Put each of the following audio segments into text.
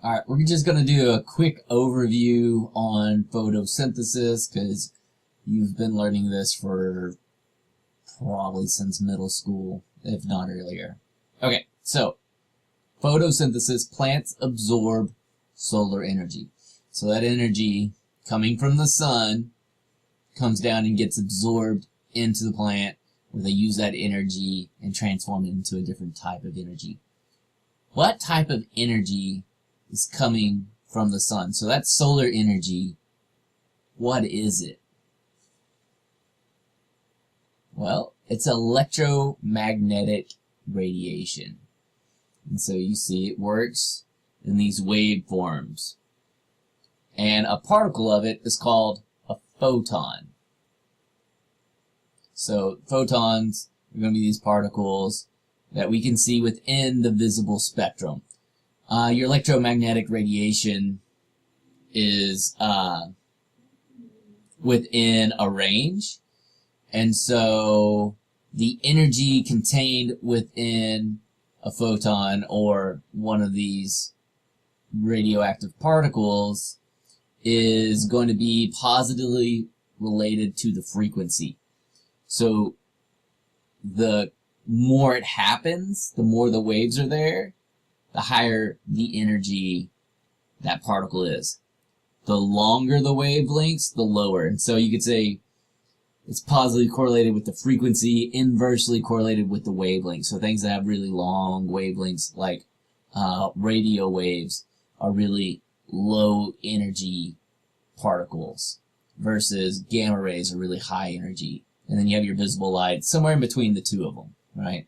Alright, we're just going to do a quick overview on photosynthesis because you've been learning this for probably since middle school, if not earlier. Okay, so photosynthesis, plants absorb solar energy. So that energy coming from the sun comes down and gets absorbed into the plant, where they use that energy and transform it into a different type of energy. What type of energy is coming from the sun? So that's solar energy. What is it? Well, it's electromagnetic radiation. And so you see it works in these waveforms. And a particle of it is called a photon. So photons are going to be these particles that we can see within the visible spectrum. Your electromagnetic radiation is within a range, and so the energy contained within a photon or one of these radioactive particles is going to be positively related to the frequency. So the more it happens, the more the waves are there, the higher the energy that particle is. The longer the wavelengths, the lower. And so you could say it's positively correlated with the frequency, inversely correlated with the wavelength. So things that have really long wavelengths, like radio waves, are really low energy particles, versus gamma rays are really high energy. And then you have your visible light somewhere in between the two of them, right?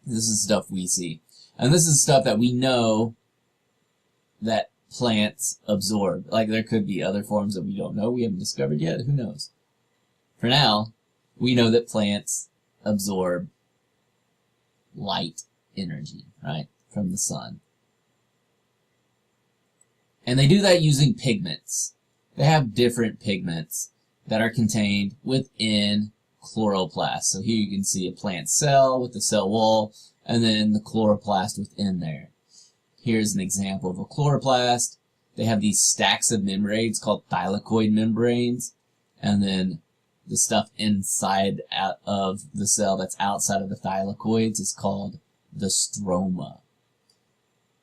This is stuff we see. And this is stuff that we know that plants absorb. Like, there could be other forms that we don't know, we haven't discovered yet, who knows? For now, we know that plants absorb light energy, right, from the sun. And they do that using pigments. They have different pigments that are contained within chloroplasts. So here you can see a plant cell with the cell wall, and then the chloroplast within there. Here's an example of a chloroplast. They have these stacks of membranes called thylakoid membranes, and then the stuff inside of the cell that's outside of the thylakoids is called the stroma.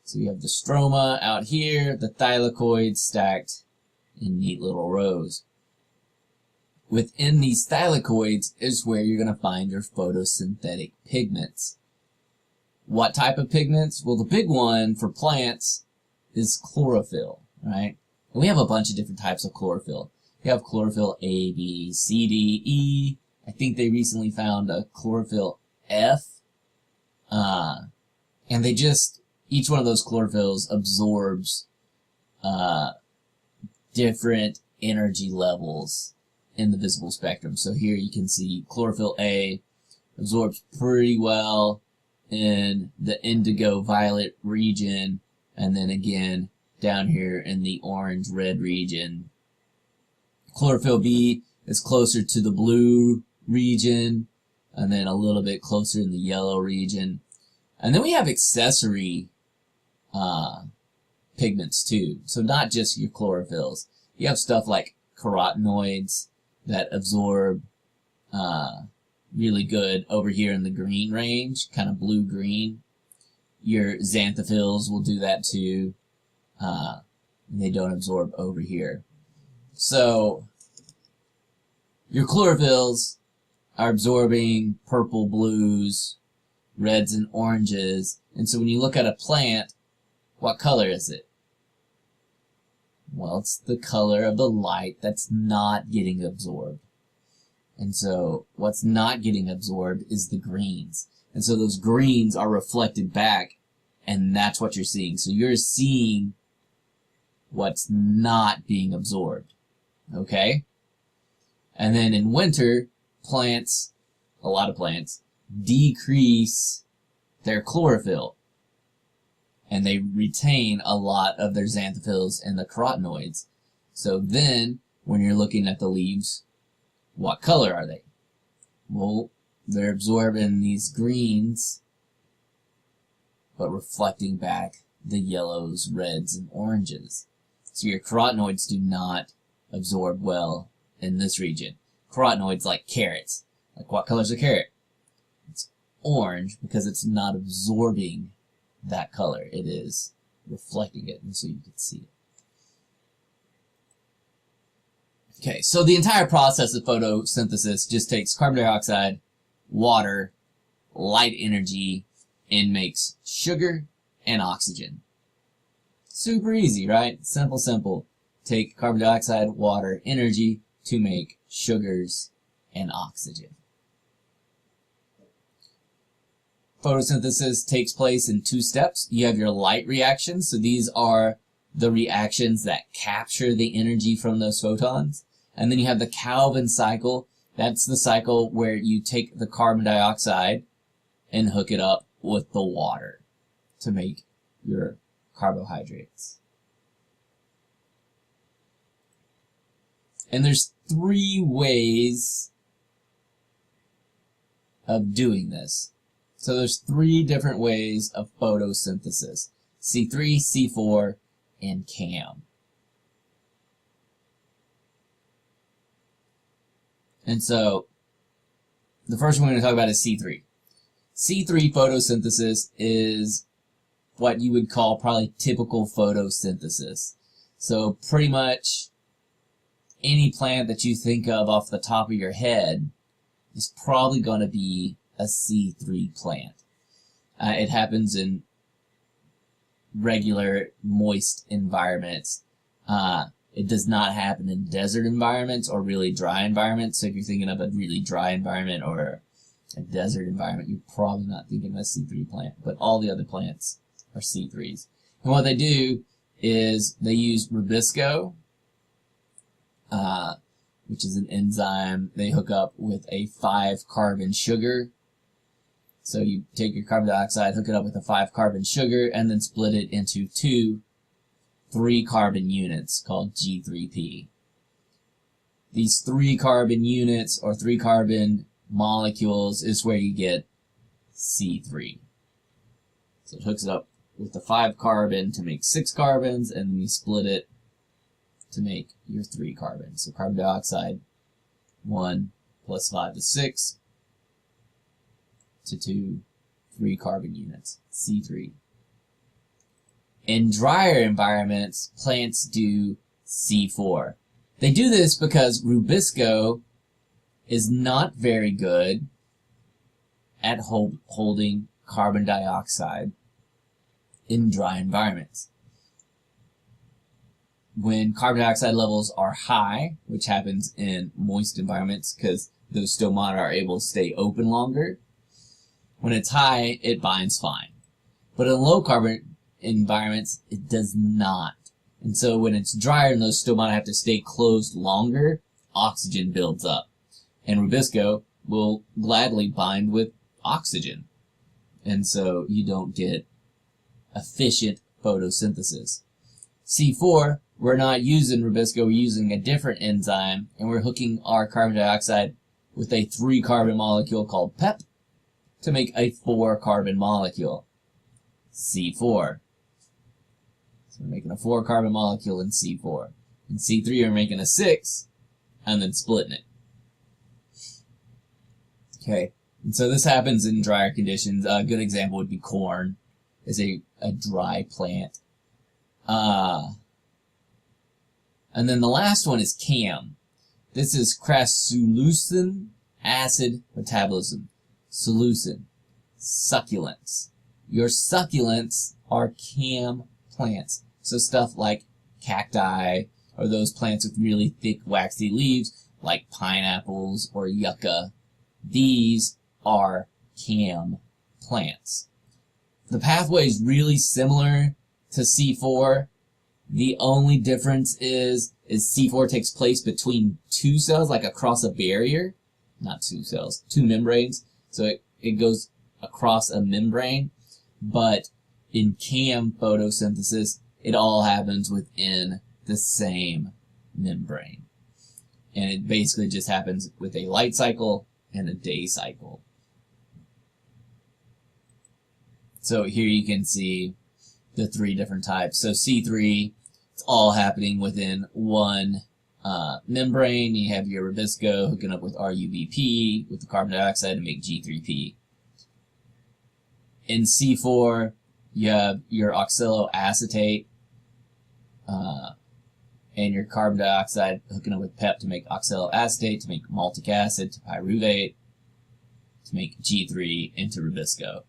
So you have the stroma out here, the thylakoids stacked in neat little rows. Within these thylakoids is where you're going to find your photosynthetic pigments. What type of pigments? Well, the big one for plants is chlorophyll, right? And we have a bunch of different types of chlorophyll. You have chlorophyll A, B, C, D, E. I think they recently found a chlorophyll F. And they just, each one of those chlorophylls absorbs different energy levels in the visible spectrum. So here you can see chlorophyll A absorbs pretty well in the indigo violet region, and then again down here in the orange red region. Chlorophyll B is closer to the blue region, and then a little bit closer in the yellow region. And then we have accessory pigments too. So not just your chlorophylls. You have stuff like carotenoids that absorb really good over here in the green range, kind of blue-green. Your xanthophylls will do that too. And they don't absorb over here. So your chlorophylls are absorbing purple, blues, reds, and oranges. And so when you look at a plant, what color is it? Well, it's the color of the light that's not getting absorbed. And so what's not getting absorbed is the greens. And so those greens are reflected back, and that's what you're seeing. So you're seeing what's not being absorbed. Okay? And then in winter, plants, a lot of plants, decrease their chlorophyll. And they retain a lot of their xanthophylls and the carotenoids. So then, when you're looking at the leaves, what color are they? Well, they're absorbing these greens, but reflecting back the yellows, reds, and oranges. So your carotenoids do not absorb well in this region. Carotenoids like carrots. Like what color is a carrot? It's orange because it's not absorbing that color. It is reflecting it, and so you can see it. Okay, so the entire process of photosynthesis just takes carbon dioxide, water, light energy, and makes sugar and oxygen. Super easy, right? Simple, simple. Take carbon dioxide, water, energy to make sugars and oxygen. Photosynthesis takes place in 2 steps. You have your light reactions. So these are the reactions that capture the energy from those photons. And then you have the Calvin cycle. That's the cycle where you take the carbon dioxide and hook it up with the water to make your carbohydrates. And there's 3 ways of doing this. So there's 3 different ways of photosynthesis: C3, C4, and CAM. And so the first one we're going to talk about is C3. C3 photosynthesis is what you would call probably typical photosynthesis. So pretty much any plant that you think of off the top of your head is probably going to be a C3 plant. It happens in regular moist environments. It does not happen in desert environments or really dry environments. So if you're thinking of a really dry environment or a desert environment, you're probably not thinking of a C3 plant. But all the other plants are C3s. And what they do is they use rubisco, which is an enzyme. They hook up with a 5-carbon sugar. So you take your carbon dioxide, hook it up with a 5-carbon sugar, and then split it into 2 3-carbon units called G3P. These 3-carbon units or 3-carbon molecules is where you get C3. So it hooks it up with the 5-carbon to make 6 carbons, and then you split it to make your 3 carbons. So carbon dioxide, 1 plus 5 is 6, to 2 3-carbon units, C3. In drier environments, plants do C4. They do this because rubisco is not very good at holding carbon dioxide in dry environments. When carbon dioxide levels are high, which happens in moist environments because those stomata are able to stay open longer, when it's high, it binds fine. But in low carbon environments, it does not. And so when it's drier and those stomata have to stay closed longer, oxygen builds up. And rubisco will gladly bind with oxygen. And so you don't get efficient photosynthesis. C4, we're not using rubisco, we're using a different enzyme, and we're hooking our carbon dioxide with a 3-carbon molecule called PEP to make a 4-carbon molecule, C4. So we're making a 4-carbon molecule in C4. In C3, we're making a 6, and then splitting it. Okay, and so this happens in drier conditions. A good example would be corn. It's a dry plant. And then the last one is CAM. This is crassulucin acid metabolism. Solucin. Succulents. Your succulents are CAM plants. So stuff like cacti, or those plants with really thick waxy leaves, like pineapples or yucca. These are CAM plants. The pathway is really similar to C4. The only difference is C4 takes place between 2 cells, like across a barrier. Not 2 cells, 2 membranes. So it goes across a membrane. But in CAM photosynthesis, it all happens within the same membrane. And it basically just happens with a light cycle and a day cycle. So here you can see the three different types. So C3, it's all happening within one membrane. You have your rubisco hooking up with RUBP with the carbon dioxide to make G3P. In C4, you have your oxaloacetate and your carbon dioxide hooking up with PEP to make oxaloacetate, to make maltic acid, to pyruvate, to make G3 into rubisco.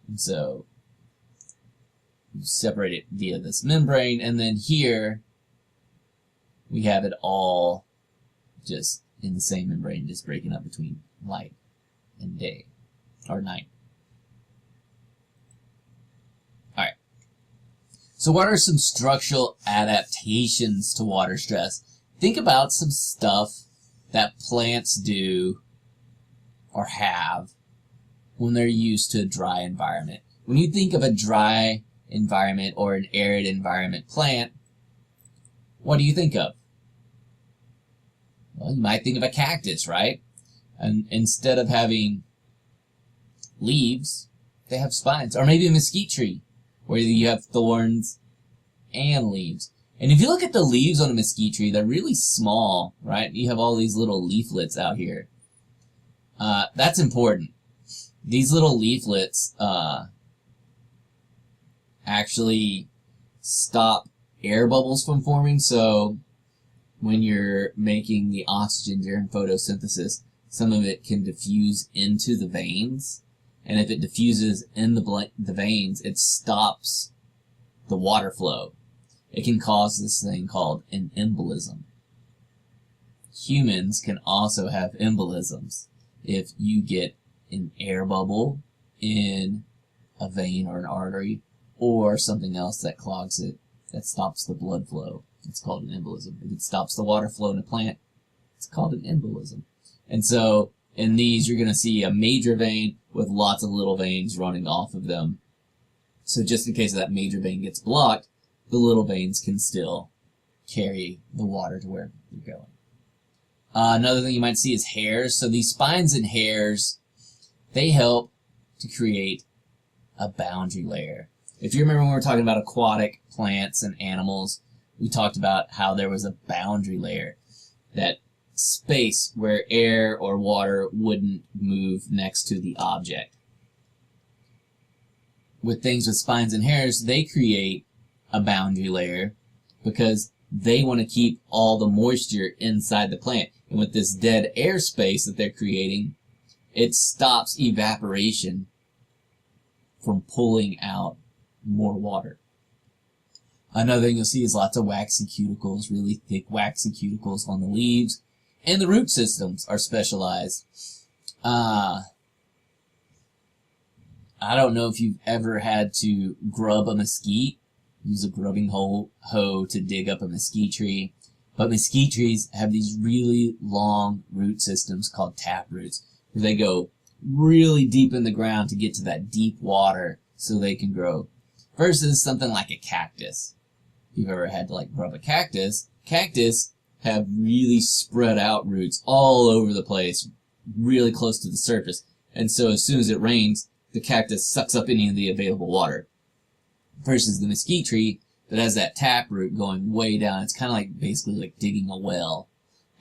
And so you separate it via this membrane, and then here we have it all just in the same membrane, just breaking up between light and day, or night. Alright. So what are some structural adaptations to water stress? Think about some stuff that plants do or have when they're used to a dry environment. When you think of a dry environment or an arid environment plant, what do you think of? Well, you might think of a cactus, right? And instead of having leaves, they have spines. Or maybe a mesquite tree, where you have thorns and leaves. And if you look at the leaves on a mesquite tree, they're really small, right? You have all these little leaflets out here. That's important. These little leaflets actually stop air bubbles from forming. So when you're making the oxygen during photosynthesis, some of it can diffuse into the veins. And if it diffuses in the veins, it stops the water flow. It can cause this thing called an embolism. Humans can also have embolisms if you get an air bubble in a vein or an artery, or something else that clogs it, that stops the blood flow. It's called an embolism. If it stops the water flow in a plant, it's called an embolism. And so in these, you're going to see a major vein with lots of little veins running off of them. So just in case that major vein gets blocked, the little veins can still carry the water to where they're going. Another thing you might see is hairs. So these spines and hairs, they help to create a boundary layer. If you remember when we were talking about aquatic plants and animals, we talked about how there was a boundary layer, that space where air or water wouldn't move next to the object. With things with spines and hairs, they create a boundary layer because they want to keep all the moisture inside the plant. And with this dead air space that they're creating, it stops evaporation from pulling out more water. Another thing you'll see is lots of waxy cuticles, really thick waxy cuticles on the leaves. And the root systems are specialized. I don't know if you've ever had to grub a mesquite, use a grubbing hoe to dig up a mesquite tree. But mesquite trees have these really long root systems called tap roots, where they go really deep in the ground to get to that deep water so they can grow. Versus something like a cactus. If you've ever had to grub a cactus, cactus have really spread out roots all over the place, really close to the surface. And so as soon as it rains, the cactus sucks up any of the available water. Versus the mesquite tree that has that tap root going way down. It's kind of basically like digging a well.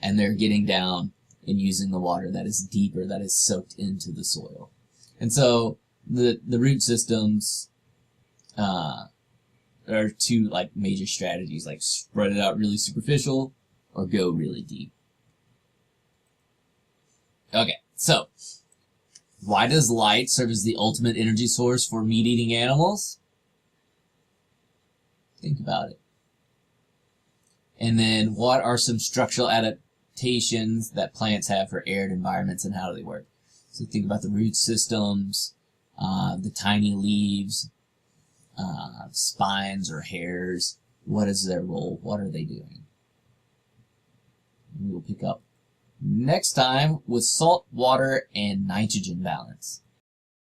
And they're getting down and using the water that is deeper, that is soaked into the soil. And so the root systems are two major strategies, spread it out really superficial or go really deep. Okay, so why does light serve as the ultimate energy source for meat-eating animals? Think about it. And then what are some structural adaptations that plants have for arid environments and how do they work? So think about the root systems, the tiny leaves, spines or hairs. What is their role? What are they doing? We will pick up next time with salt, water, and nitrogen balance.